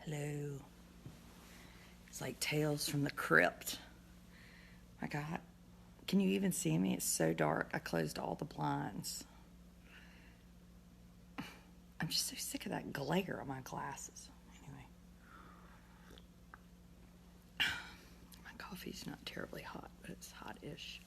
Hello. It's like Tales from the Crypt. My God. Can you even see me? It's so dark. I closed all the blinds. I'm just so sick of that glare on my glasses. Anyway. My coffee's not terribly hot, but it's hot-ish.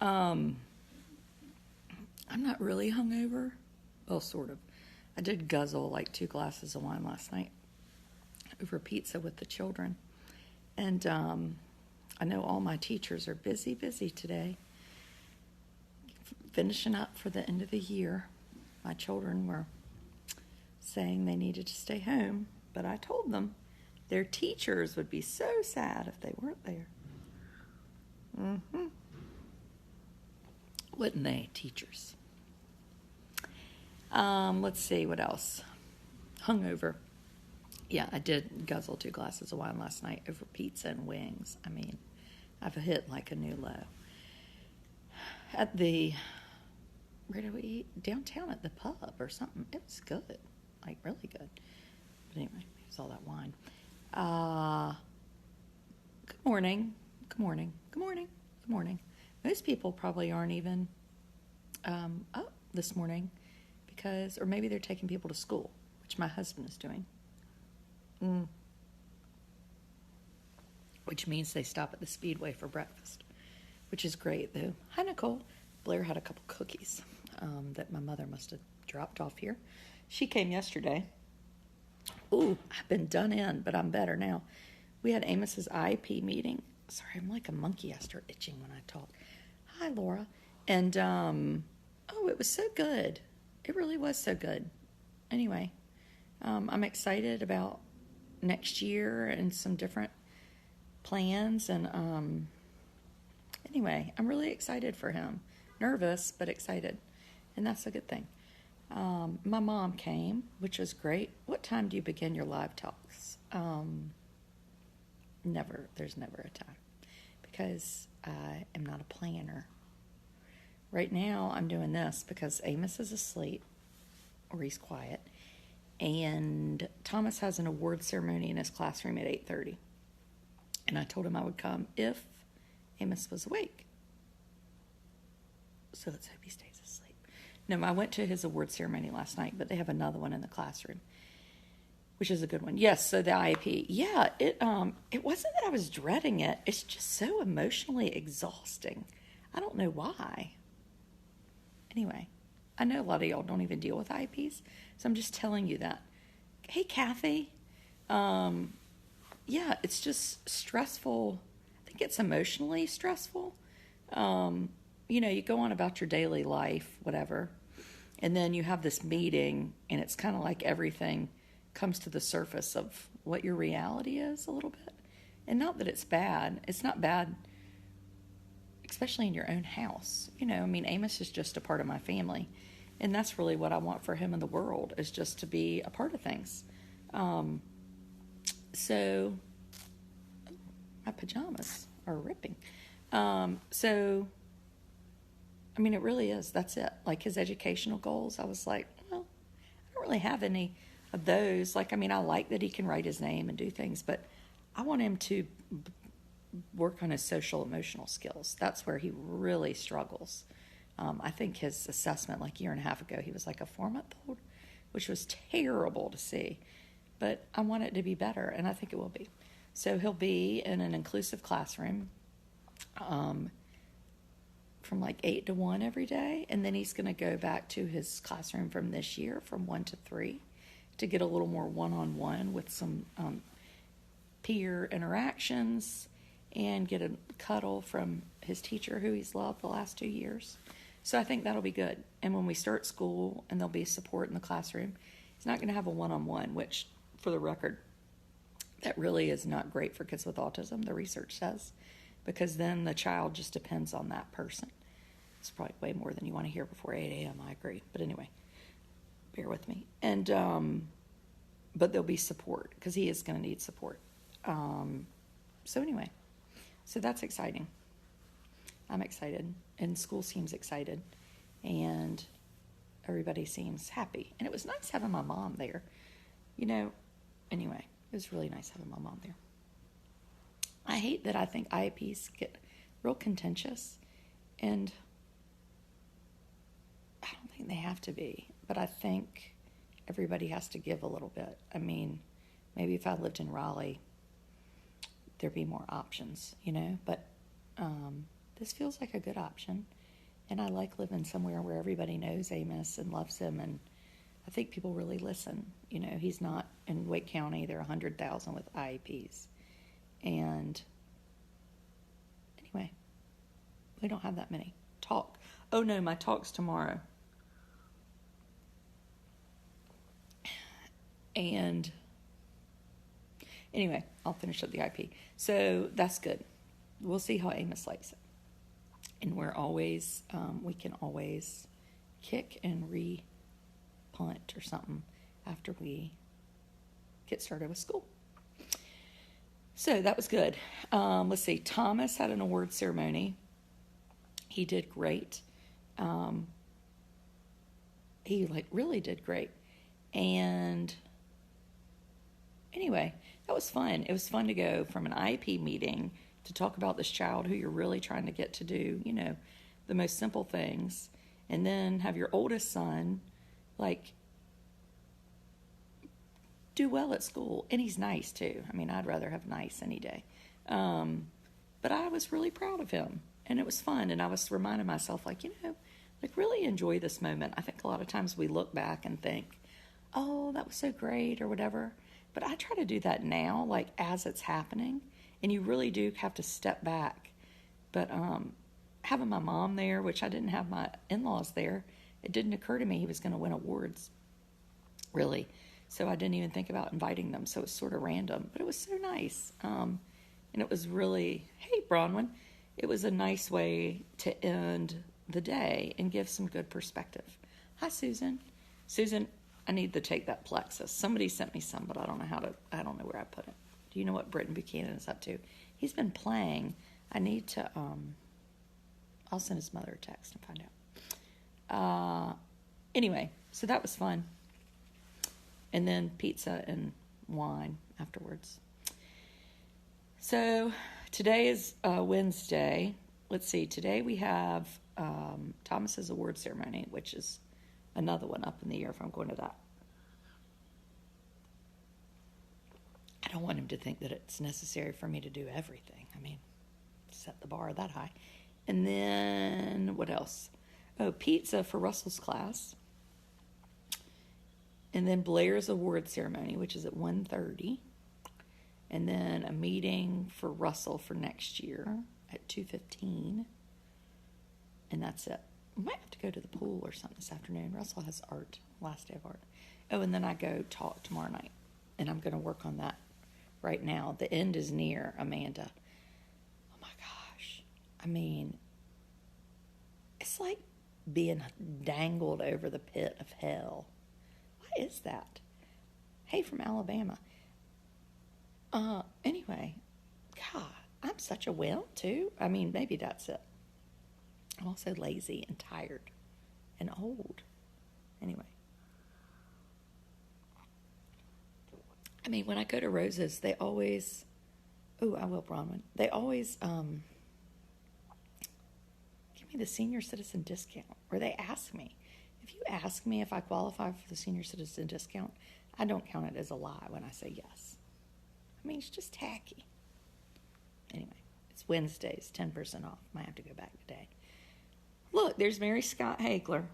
I'm not really hungover. Well, sort of. I did guzzle like 2 glasses of wine last night over pizza with the children. And I know all my teachers are busy today, finishing up for the end of the year. My children were saying they needed to stay home, but I told them their teachers would be so sad if they weren't there. Wouldn't they, teachers? Let's see, what else? Hungover. Yeah, I did guzzle 2 glasses of wine last night over pizza and wings. I mean, I've hit like a new low. Where did we eat? Downtown at the pub or something. It was good, like really good. But anyway, it was all that wine. Good morning. Most people probably aren't even up this morning or maybe they're taking people to school, which my husband is doing. Which means they stop at the Speedway for breakfast, which is great, though. Hi, Nicole. Blair had a couple cookies that my mother must have dropped off here. She came yesterday. Ooh, I've been done in, but I'm better now. We had Amos's IEP meeting. Sorry, I'm like a monkey. I start itching when I talk. Hi, Laura. And, it was so good. It really was so good. Anyway, I'm excited about next year and some different plans. And anyway, I'm really excited for him. Nervous, but excited. And that's a good thing. My mom came, which was great. What time do you begin your live talks? There's never a time. Because I am not a planner. Right now, I'm doing this because Amos is asleep, or he's quiet, and Thomas has an award ceremony in his classroom at 8:30. And I told him I would come if Amos was awake. So let's hope he stays asleep. No, I went to his award ceremony last night, but they have another one in the classroom, which is a good one. Yes, so the IEP. Yeah, it wasn't that I was dreading it. It's just so emotionally exhausting. I don't know why. Anyway, I know a lot of y'all don't even deal with IEPs, so I'm just telling you that. Hey, Kathy. Yeah, it's just stressful. I think it's emotionally stressful. You go on about your daily life, whatever, and then you have this meeting, and it's kind of like everything comes to the surface of what your reality is a little bit. And not that it's bad. It's not bad, especially in your own house. Amos is just a part of my family. And that's really what I want for him in the world, is just to be a part of things. So, my pajamas are ripping. It really is. That's it. Like his educational goals, I was like, well, I don't really have any of those. I like that he can write his name and do things, but I want him to work on his social emotional skills. That's where he really struggles. I think his assessment, like a year and a half ago, he was like a 4-month-old, which was terrible to see. But I want it to be better, and I think it will be. So he'll be in an inclusive classroom from like 8 to 1 every day, and then he's going to go back to his classroom from this year from 1 to 3 to get a little more one-on-one with some peer interactions and get a cuddle from his teacher who he's loved the last 2 years. So I think that'll be good. And when we start school and there'll be support in the classroom, he's not going to have a one-on-one, which, for the record, that really is not great for kids with autism, the research says, because then the child just depends on that person. It's probably way more than you want to hear before 8 a.m., I agree. But anyway, bear with me. And but there'll be support, because he is going to need support. So anyway, so that's exciting. I'm excited, and school seems excited, and everybody seems happy. And it was nice having my mom there. Anyway, It was really nice having my mom there. I hate that I think IEPs get real contentious, and I don't think they have to be, but I think everybody has to give a little bit. I mean, maybe if I lived in Raleigh, there'd be more options, but this feels like a good option, and I like living somewhere where everybody knows Amos and loves him, and I think people really listen. He's not in Wake County. There are 100,000 with IEPs, and anyway, we don't have that many. Talk. Oh no, my talk's tomorrow. And anyway, I'll finish up the IP. So that's good. We'll see how Amos likes it. And we're always, we can always kick and re-punt or something after we get started with school. So that was good. Let's see. Thomas had an award ceremony. He did great. He really did great. And anyway, that was fun. It was fun to go from an IEP meeting to talk about this child who you're really trying to get to do, the most simple things, and then have your oldest son, do well at school. And he's nice, too. I mean, I'd rather have nice any day. But I was really proud of him, and it was fun, and I was reminding myself, really enjoy this moment. I think a lot of times we look back and think, oh, that was so great, or whatever. But I try to do that now, as it's happening, and you really do have to step back. But having my mom there, which I didn't have my in-laws there, it didn't occur to me he was going to win awards, really. So I didn't even think about inviting them, so it was sort of random. But it was so nice, and it was really, hey, Bronwyn, it was a nice way to end the day and give some good perspective. Hi, Susan. Susan, I need to take that Plexus. Somebody sent me some, but I don't know where I put it. Do you know what Britton Buchanan is up to? He's been playing. I need to, I'll send his mother a text and find out. Anyway, so that was fun. And then pizza and wine afterwards. So today is Wednesday. Let's see. Today we have Thomas's award ceremony, which is another one up in the air if I'm going to that. I don't want him to think that it's necessary for me to do everything. I mean, set the bar that high. And then what else? Oh, pizza for Russell's class. And then Blair's award ceremony, which is at 1:30. And then a meeting for Russell for next year at 2:15. And that's it. We might have to go to the pool or something this afternoon. Russell has art, last day of art. Oh, and then I go talk tomorrow night. And I'm going to work on that right now. The end is near, Amanda. Oh my gosh. I mean, it's like being dangled over the pit of hell. What is that? Hey, from Alabama. Anyway, God, I'm such a wimp too. I mean, maybe that's it. I'm also lazy and tired and old. Anyway. I mean, when I go to Rose's, they always, I will, Bronwyn. They always give me the senior citizen discount, or they ask me. If you ask me if I qualify for the senior citizen discount, I don't count it as a lie when I say yes. I mean, it's just tacky. Anyway, it's Wednesdays, 10% off. Might have to go back today. Look, there's Mary Scott Hagler.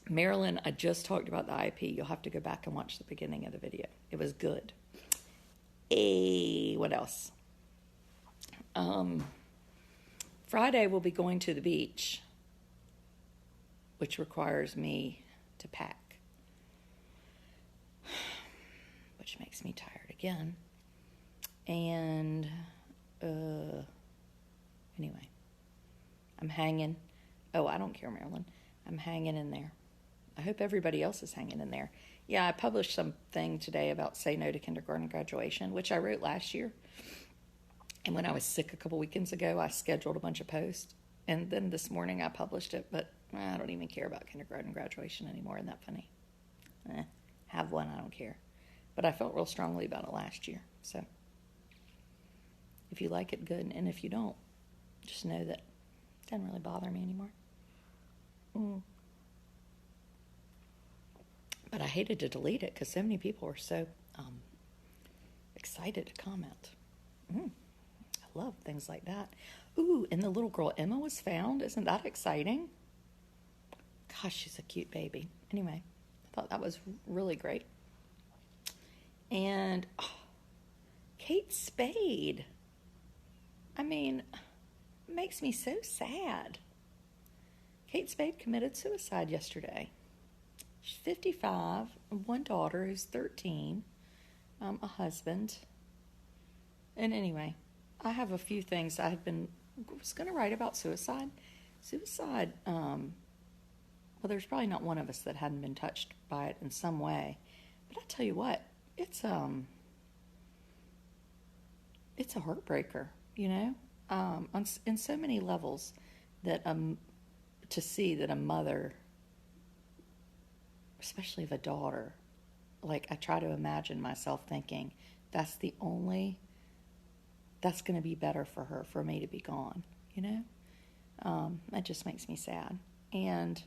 Marilyn, I just talked about the IEP. You'll have to go back and watch the beginning of the video. It was good. What else? Friday we'll be going to the beach, which requires me to pack, which makes me tired again. And anyway, I'm hanging. Oh, I don't care, Marilyn. I'm hanging in there. I hope everybody else is hanging in there. Yeah, I published something today about Say No to Kindergarten Graduation, which I wrote last year. And when I was sick a couple weekends ago, I scheduled a bunch of posts. And then this morning I published it, but I don't even care about kindergarten graduation anymore. Isn't that funny? Have one, I don't care. But I felt real strongly about it last year. So if you like it, good. And if you don't, just know that it doesn't really bother me anymore. But I hated to delete it because so many people were so excited to comment. I love things like that. Ooh, and the little girl Emma was found. Isn't that exciting? Gosh, she's a cute baby. Anyway, I thought that was really great. And Kate Spade. I mean, it makes me so sad. Kate Spade committed suicide yesterday. She's 55, one daughter who's 13, a husband. And anyway, I have a few things was going to write about suicide. Suicide, well, there's probably not one of us that hadn't been touched by it in some way. But I tell you what, it's a heartbreaker, you know, in so many levels that to see that a mother, especially of a daughter, like I try to imagine myself thinking that's going to be better for her, for me to be gone, you know? That just makes me sad. And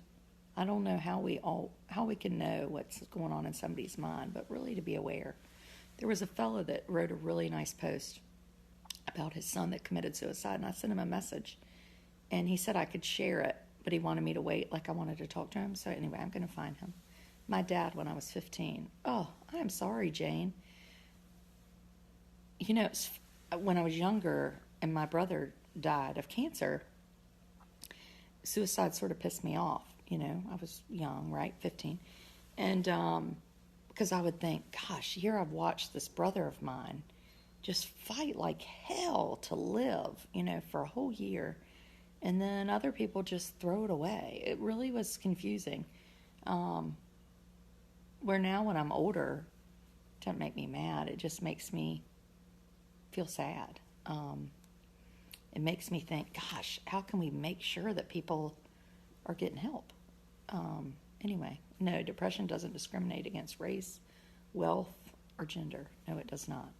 I don't know how we can know what's going on in somebody's mind, but really to be aware. There was a fellow that wrote a really nice post about his son that committed suicide, and I sent him a message, and he said I could share it, but he wanted me to wait, like I wanted to talk to him. So anyway, I'm going to find him. My dad, when I was 15. Oh, I'm sorry, Jane. You know, when I was younger and my brother died of cancer, suicide sort of pissed me off. You know, I was young, right? 15. And because I would think, gosh, here I've watched this brother of mine just fight like hell to live, you know, for a whole year. And then other people just throw it away. It really was confusing. Where now when I'm older, it doesn't make me mad. It just makes me feel sad. It makes me think, gosh, how can we make sure that people are getting help? Anyway, no, depression doesn't discriminate against race, wealth, or gender. No, it does not.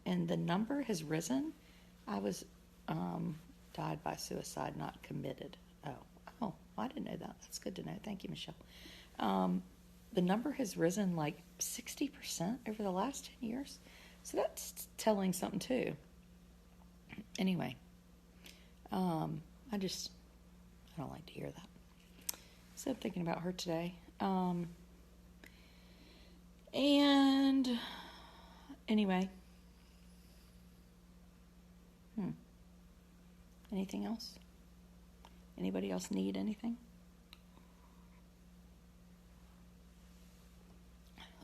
And the number has risen. I was died by suicide, not committed. Oh, I didn't know that. That's good to know. Thank you, Michelle. The number has risen like 60% over the last 10 years. So that's telling something too. Anyway, I don't like to hear that. So I'm thinking about her today. And anyway. Anything else? Anybody else need anything?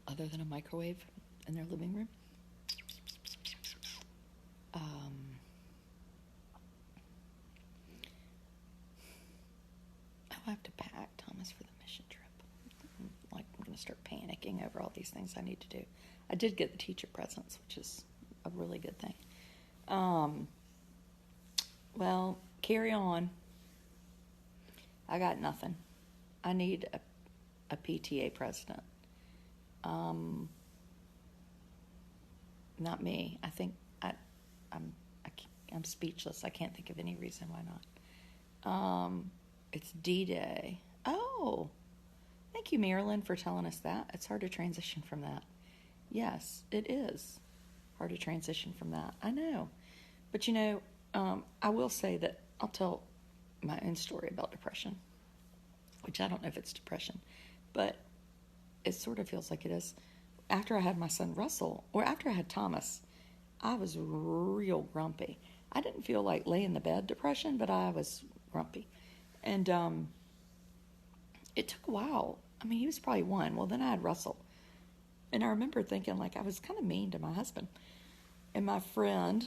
Other than a microwave in their living room? I have to pack Thomas for the mission trip. I'm going to start panicking over all these things I need to do. I did get the teacher presents, which is a really good thing. Well, carry on. I got nothing. I need a PTA president. Not me. I think I'm speechless. I can't think of any reason why not. It's D-Day. Oh, thank you, Marilyn, for telling us that. It's hard to transition from that. Yes, it is hard to transition from that. I know. But, you know, I will say that I'll tell my own story about depression, which I don't know if it's depression, but it sort of feels like it is. After I had my son Russell, or after I had Thomas, I was real grumpy. I didn't feel like lay in the bed depression, but I was grumpy. And it took a while. I mean, he was probably 1. Well, then I had Russell. And I remember thinking, like, I was kind of mean to my husband. And my friend,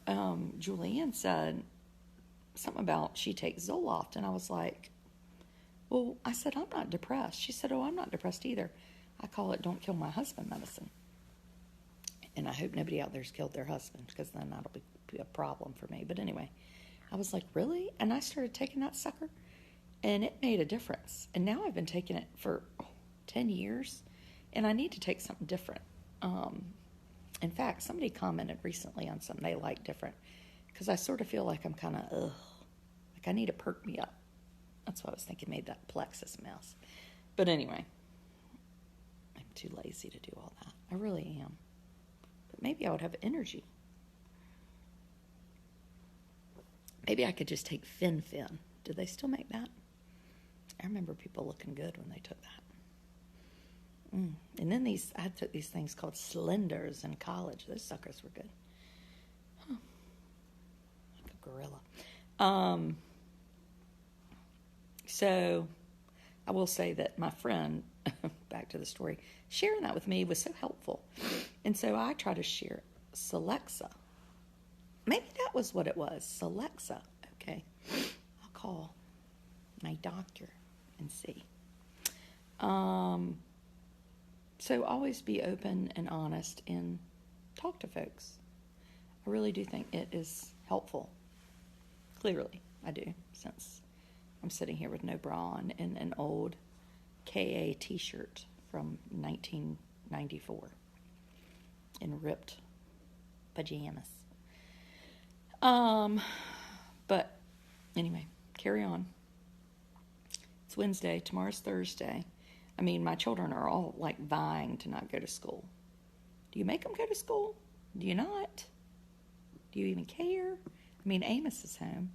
Julianne, said something about she takes Zoloft. And I was like, well, I said, I'm not depressed. She said, oh, I'm not depressed either. I call it don't kill my husband medicine. And I hope nobody out there's killed their husband, because then that'll be a problem for me. But anyway, I was like, really? And I started taking that sucker, and it made a difference. And now I've been taking it for 10 years, and I need to take something different. In fact, somebody commented recently on something they like different, because I sort of feel like I'm kind of, like I need to perk me up. That's what I was thinking made that plexus mess. But anyway, I'm too lazy to do all that. I really am. But maybe I would have energy. Maybe I could just take Fin. Do they still make that? I remember people looking good when they took that. And then I took these things called Slenders in college. Those suckers were good. Like a gorilla. So I will say that my friend, back to the story, sharing that with me was so helpful. And so I try to share Celexa. Maybe that was what it was, Celexa. Okay. I'll call my doctor and see. So always be open and honest and talk to folks. I really do think it is helpful. Clearly, I do, since I'm sitting here with no bra on and an old KA t-shirt from 1994 in ripped pajamas. But anyway, carry on. It's Wednesday. Tomorrow's Thursday. I mean, my children are all like vying to not go to school. Do you make them go to school? Do you not? Do you even care? I mean, Amos is home.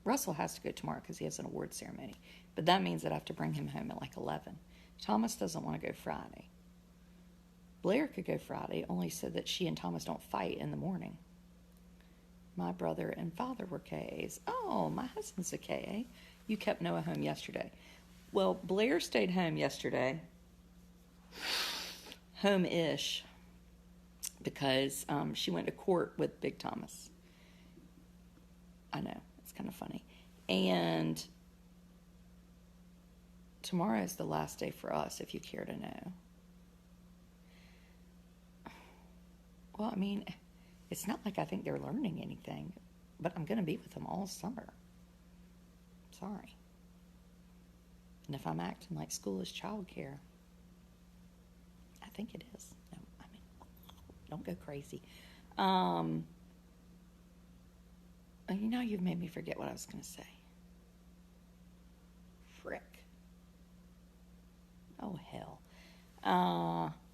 Russell has to go tomorrow because he has an award ceremony. But that means that I have to bring him home at like 11. Thomas doesn't want to go Friday. Blair could go Friday, only so that she and Thomas don't fight in the morning. My brother and father were KAs. Oh, my husband's a KA. You kept Noah home yesterday. Well, Blair stayed home yesterday, home-ish, because she went to court with Big Thomas. I know, it's kind of funny. And tomorrow is the last day for us, if you care to know. Well, I mean, it's not like I think they're learning anything, but I'm going to be with them all summer. Sorry. And if I'm acting like school is childcare, I think it is. No, I mean, don't go crazy. You've made me forget what I was going to say. Frick. Oh, hell.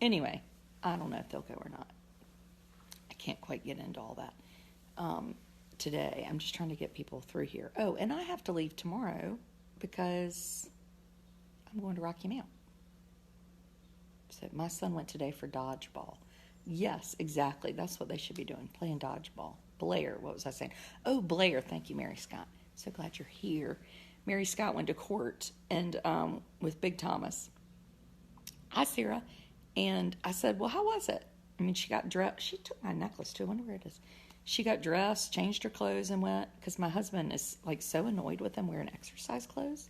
Anyway, I don't know if they'll go or not. I can't quite get into all that today. I'm just trying to get people through here. Oh, and I have to leave tomorrow because I'm going to Rocky Mount. So my son went today for dodgeball. Yes, exactly. That's what they should be doing, playing dodgeball. Blair, what was I saying? Oh, Blair. Thank you, Mary Scott. So glad you're here. Mary Scott went to court and with Big Thomas. Hi, Sarah. And I said, well, how was it? I mean, she got dressed. She took my necklace, too. I wonder where it is. She got dressed, changed her clothes, and went, because my husband is, like, so annoyed with them wearing exercise clothes,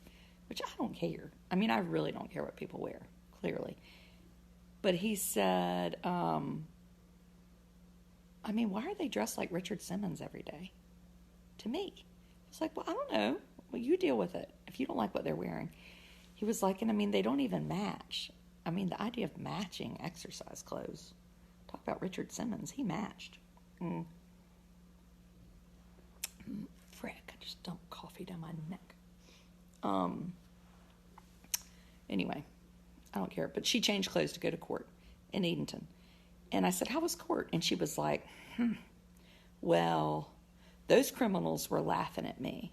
which I don't care. I mean, I really don't care what people wear, clearly. But he said, I mean, why are they dressed like Richard Simmons every day? To me. I was like, well, I don't know. Well, you deal with it if you don't like what they're wearing. He was like, and I mean, they don't even match. I mean, the idea of matching exercise clothes. Talk about Richard Simmons. He matched. Frick, I just dumped coffee down my neck. Anyway, I don't care. But she changed clothes to go to court in Edenton. And I said, how was court? And she was like, well, those criminals were laughing at me.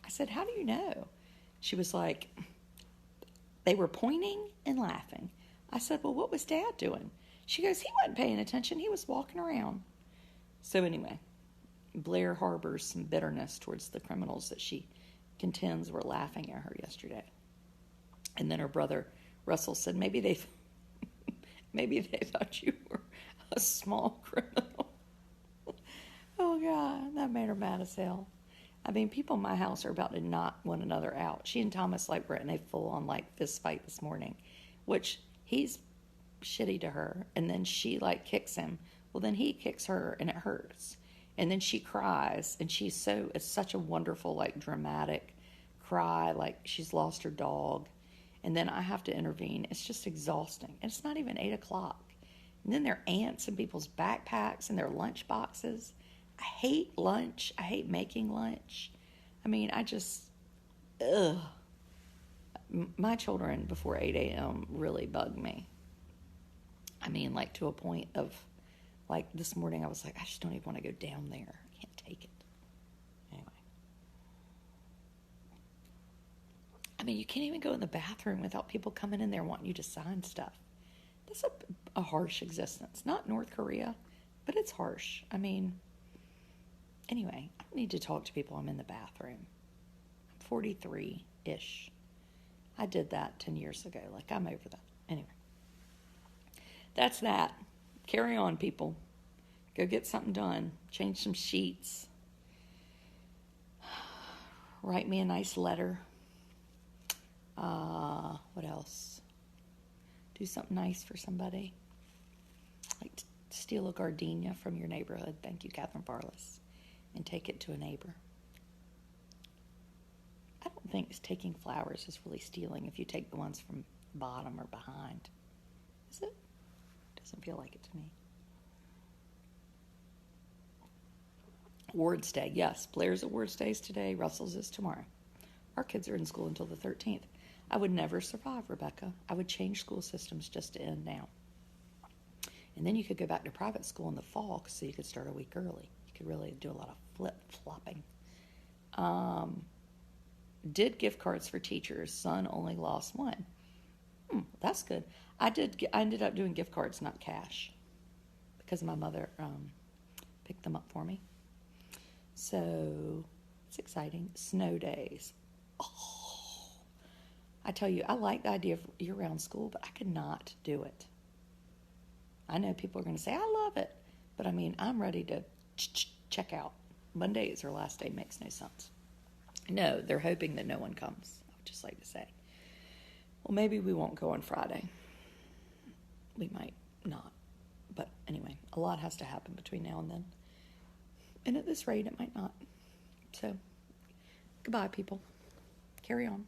I said, how do you know? She was like, they were pointing and laughing. I said, well, what was Dad doing? She goes, he wasn't paying attention. He was walking around. So anyway, Blair harbors some bitterness towards the criminals that she contends were laughing at her yesterday. And then her brother, Russell, said, maybe they thought you were a small criminal. Oh, God, that made her mad as hell. I mean, people in my house are about to knock one another out. She and Thomas, like, were in a full-on, like, fist fight this morning, which he's shitty to her, and then she, like, kicks him. Well, then he kicks her, and it hurts. And then she cries, and it's such a wonderful, like, dramatic cry like she's lost her dog, and then I have to intervene. It's just exhausting. And it's not even 8 o'clock. And then there are ants in people's backpacks and their lunch boxes. I hate lunch. I hate making lunch. I mean, ugh. My children before 8 a.m. really bug me. I mean, like to a point of, like this morning I was like, I just don't even want to go down there. I can't take it. Anyway. I mean, you can't even go in the bathroom without people coming in there wanting you to sign stuff. That's a harsh existence. Not North Korea, but it's harsh. I mean, anyway, I don't need to talk to people I'm in the bathroom. I'm 43-ish. I did that 10 years ago. Like, I'm over that. Anyway. That's that. Carry on, people. Go get something done. Change some sheets. Write me a nice letter. What else? Do something nice for somebody. Like steal a gardenia from your neighborhood. Thank you, Catherine Farless. And take it to a neighbor. I don't think taking flowers is really stealing if you take the ones from the bottom or behind. Is it? Doesn't feel like it to me. Awards Day. Yes, Blair's Awards Day is today. Russell's is tomorrow. Our kids are in school until the 13th. I would never survive, Rebecca. I would change school systems just to end now. And then you could go back to private school in the fall so you could start a week early. You could really do a lot of flip-flopping. Did gift cards for teachers. Son only lost one. That's good. I ended up doing gift cards, not cash, because my mother picked them up for me. So it's exciting. Snow days. Oh, I tell you, I like the idea of year-round school, but I could not do it. I know people are going to say, I love it. But I mean, I'm ready to check out. Monday is our last day. Makes no sense. No, they're hoping that no one comes. I would just like to say. Well, maybe we won't go on Friday. We might not. But anyway, a lot has to happen between now and then. And at this rate, it might not. So, goodbye, people. Carry on.